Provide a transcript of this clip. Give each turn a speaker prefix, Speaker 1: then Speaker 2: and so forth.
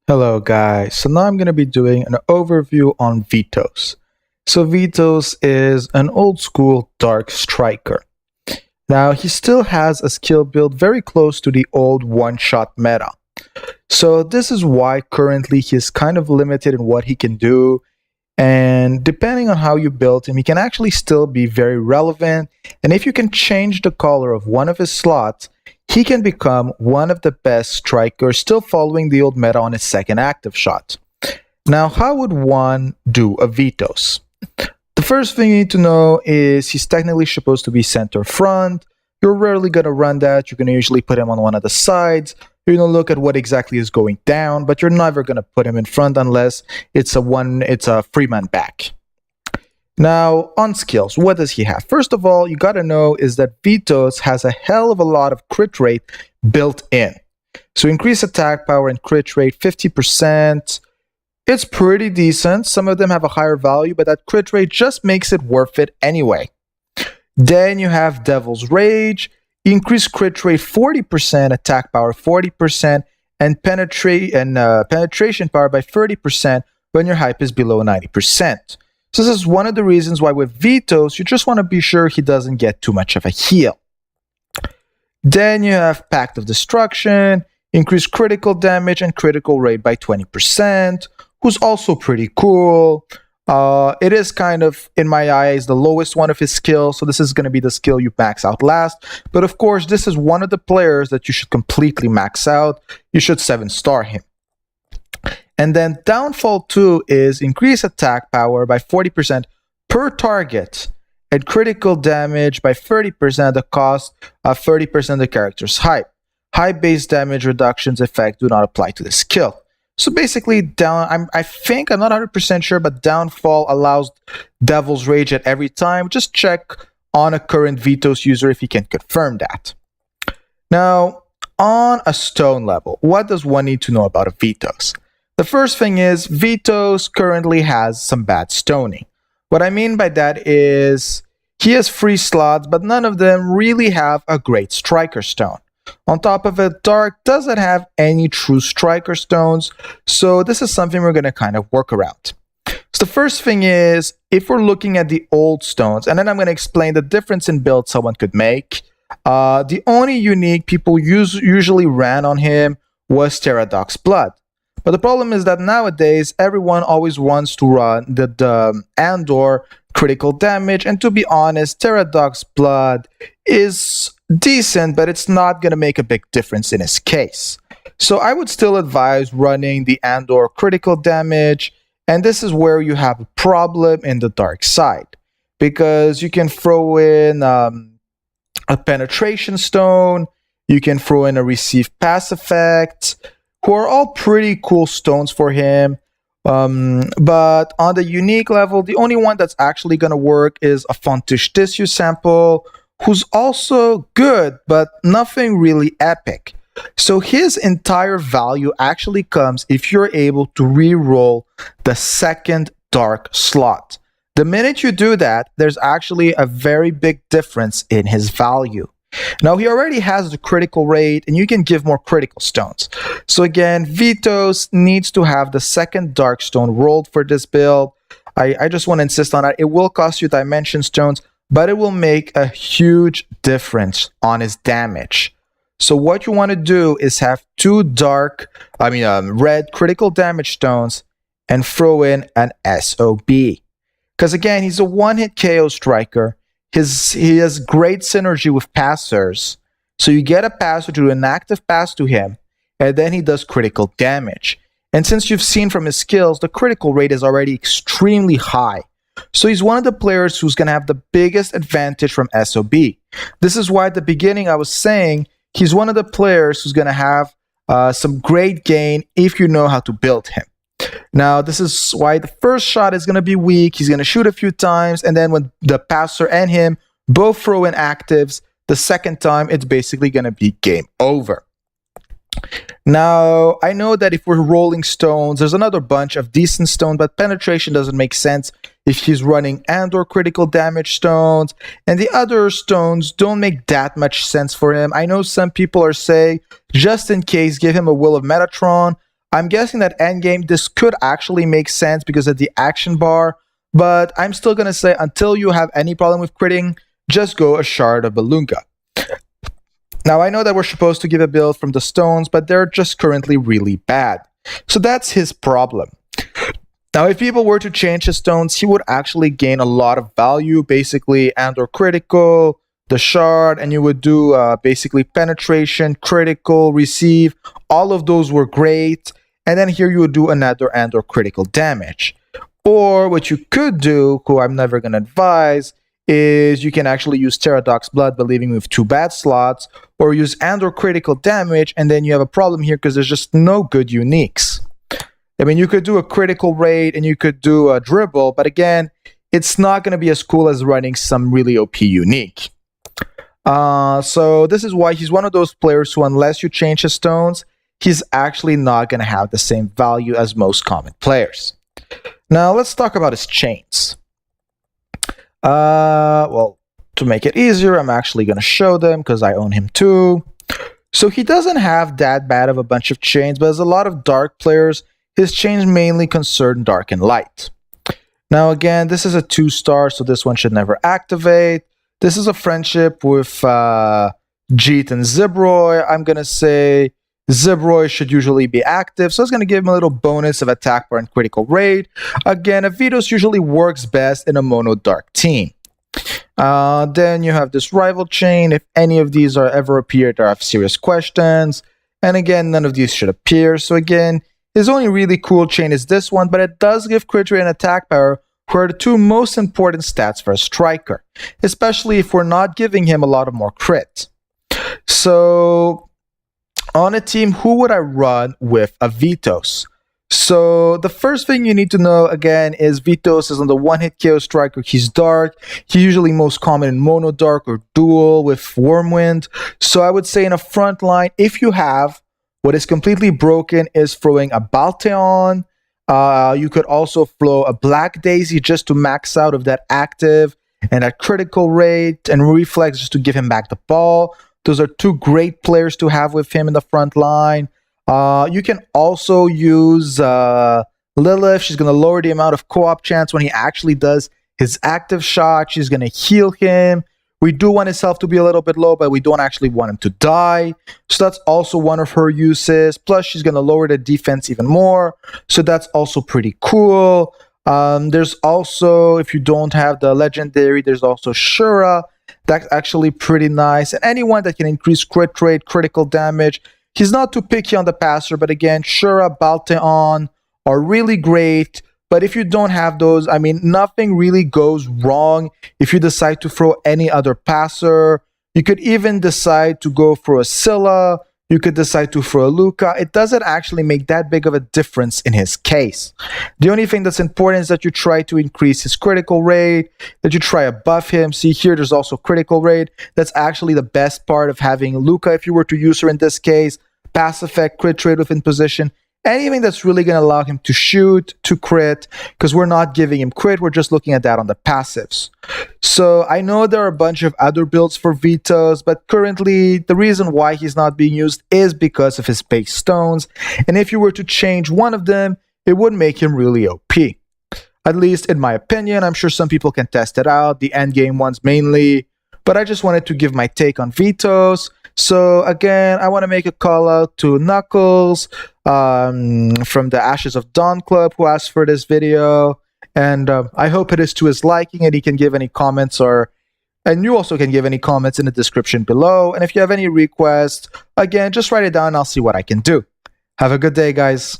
Speaker 1: Hello guys, so now I'm going to be doing an overview on Vitos. So Vitos is an old school dark striker. Now he still has a skill build very close to the old one-shot meta. So this is why currently he's kind of limited in what he can do, and depending on how you build him, he can actually still be very relevant, and if you can change the color of one of his slots, he can become one of the best strikers still following the old meta on his second active shot. Now, how would one do a Vitos? The first thing you need to know is he's technically supposed to be center front. You're rarely going to run that. You're going to usually put him on one of the sides. You're going to look at what exactly is going down, but you're never going to put him in front unless it's a free man back. Now, on skills, what does he have? First of all, you gotta know is that Vitos has a hell of a lot of crit rate built in. So increase attack power and crit rate 50%. It's pretty decent. Some of them have a higher value, but that crit rate just makes it worth it anyway. Then you have Devil's Rage. Increase crit rate 40%, attack power 40%, and penetration power by 30% when your hype is below 90%. So this is one of the reasons why with Vitos, you just want to be sure he doesn't get too much of a heal. Then you have Pact of Destruction, increase critical damage and critical rate by 20%, who's also pretty cool. It is kind of, in my eyes, the lowest one of his skills, so this is going to be the skill you max out last. But of course, this is one of the players that you should completely max out. You should 7-star him. And then downfall 2 is increase attack power by 40% per target and critical damage by 30% at the cost of 30% of the character's hype. High base damage reductions effect do not apply to the skill. So basically, I think, I'm not 100% sure, but downfall allows Devil's Rage at every time. Just check on a current Vitos user if he can confirm that. Now, on a stone level, what does one need to know about a Vitos? The first thing is, Vitos currently has some bad stoning. What I mean by that is, he has free slots, but none of them really have a great striker stone. On top of it, Dark doesn't have any true striker stones, so this is something we're going to kind of work around. So the first thing is, if we're looking at the old stones, and then I'm going to explain the difference in build someone could make, the only unique people usually ran on him was Pterodac's Blood. But the problem is that nowadays, everyone always wants to run the Andor critical damage, and to be honest, Pterodac's Blood is decent, but it's not going to make a big difference in his case. So I would still advise running the Andor critical damage, and this is where you have a problem in the dark side, because you can throw in a penetration stone, you can throw in a receive pass effect, who are all pretty cool stones for him. But on the unique level, the only one that's actually going to work is a Fontish Tissue sample, who's also good, but nothing really epic. So his entire value actually comes if you're able to re-roll the second dark slot. The minute you do that, there's actually a very big difference in his value. Now, he already has the critical rate, and you can give more critical stones. So again, Vitos needs to have the second dark stone rolled for this build. I just want to insist on that. It will cost you dimension stones, but it will make a huge difference on his damage. So what you want to do is have two red critical damage stones and throw in an SOB. Because again, he's a one-hit KO striker. He has great synergy with passers. So you get a passer to do an active pass to him, and then he does critical damage. And since you've seen from his skills, the critical rate is already extremely high. So he's one of the players who's going to have the biggest advantage from SOB. This is why at the beginning I was saying he's one of the players who's going to have some great gain if you know how to build him. Now, this is why the first shot is going to be weak. He's going to shoot a few times, and then when the passer and him both throw in actives, the second time, it's basically going to be game over. Now, I know that if we're rolling stones, there's another bunch of decent stones, but penetration doesn't make sense if he's running Andor critical damage stones, and the other stones don't make that much sense for him. I know some people are saying, just in case, give him a Will of Metatron. I'm guessing that endgame, this could actually make sense because of the action bar, but I'm still going to say until you have any problem with critting, just go a Shard of Balunga. Now, I know that we're supposed to give a build from the stones, but they're just currently really bad. So that's his problem. Now, if people were to change his stones, he would actually gain a lot of value, basically, and/or critical, the shard, and you would do basically penetration, critical, receive. All of those were great. And then here you would do another and/or critical damage. Or what you could do, who I'm never going to advise, is you can actually use Pterodac's Blood, but leaving with 2 bad slots, or use and/or critical damage, and then you have a problem here because there's just no good uniques. I mean, you could do a critical raid and you could do a dribble, but again, it's not going to be as cool as running some really OP unique. So this is why he's one of those players who, unless you change his stones, he's actually not going to have the same value as most common players. Now, let's talk about his chains. Well, to make it easier, I'm actually going to show them because I own him too. So he doesn't have that bad of a bunch of chains, but as a lot of dark players, his chains mainly concern dark and light. Now again, this is a 2-star, so this one should never activate. This is a friendship with Jeet and Zibroy. I'm going to say Zibroy should usually be active, so it's going to give him a little bonus of attack bar and critical raid. Again, a Vitos usually works best in a mono dark team. Then you have this rival chain. If any of these are ever appeared, I have serious questions. And again, none of these should appear. So again, his only really cool chain is this one, but it does give crit rate and attack power, who are the 2 most important stats for a striker, especially if we're not giving him a lot of more crit. So on a team, who would I run with a Vitos? So the first thing you need to know, again, is Vitos is on the 1-hit KO striker. He's dark. He's usually most common in mono dark or dual with Wormwind. So I would say in a front line, if you have, what is completely broken is throwing a Balteon. You could also throw a Black Daisy just to max out of that active and that critical rate, and Reflex just to give him back the ball. Those are 2 great players to have with him in the front line. You can also use Lilith. She's going to lower the amount of co-op chance when he actually does his active shot. She's going to heal him. We do want his health to be a little bit low, but we don't actually want him to die. So that's also one of her uses. Plus, she's going to lower the defense even more. So that's also pretty cool. There's also, if you don't have the legendary, there's also Shura. That's actually pretty nice. And anyone that can increase crit rate, critical damage. He's not too picky on the passer, but again, Shura, Balteon are really great. But if you don't have those, I mean, nothing really goes wrong if you decide to throw any other passer. You could even decide to go for a Scylla. You could decide to throw a Luca. It doesn't actually make that big of a difference in his case. The only thing that's important is that you try to increase his critical rate, that you try to buff him. See here, there's also critical rate. That's actually the best part of having Luca if you were to use her in this case. Pass effect, crit rate within position. Anything that's really going to allow him to shoot, to crit, because we're not giving him crit, we're just looking at that on the passives. So I know there are a bunch of other builds for Vitos, but currently the reason why he's not being used is because of his base stones, and if you were to change one of them, it would make him really OP. At least in my opinion. I'm sure some people can test it out, the endgame ones mainly, but I just wanted to give my take on Vitos. So again, I want to make a call out to Knuckles from the Ashes of Dawn Club who asked for this video, and I hope it is to his liking and he can give any comments, and you also can give any comments in the description below. And if you have any requests, again, just write it down and I'll see what I can do. Have a good day, guys.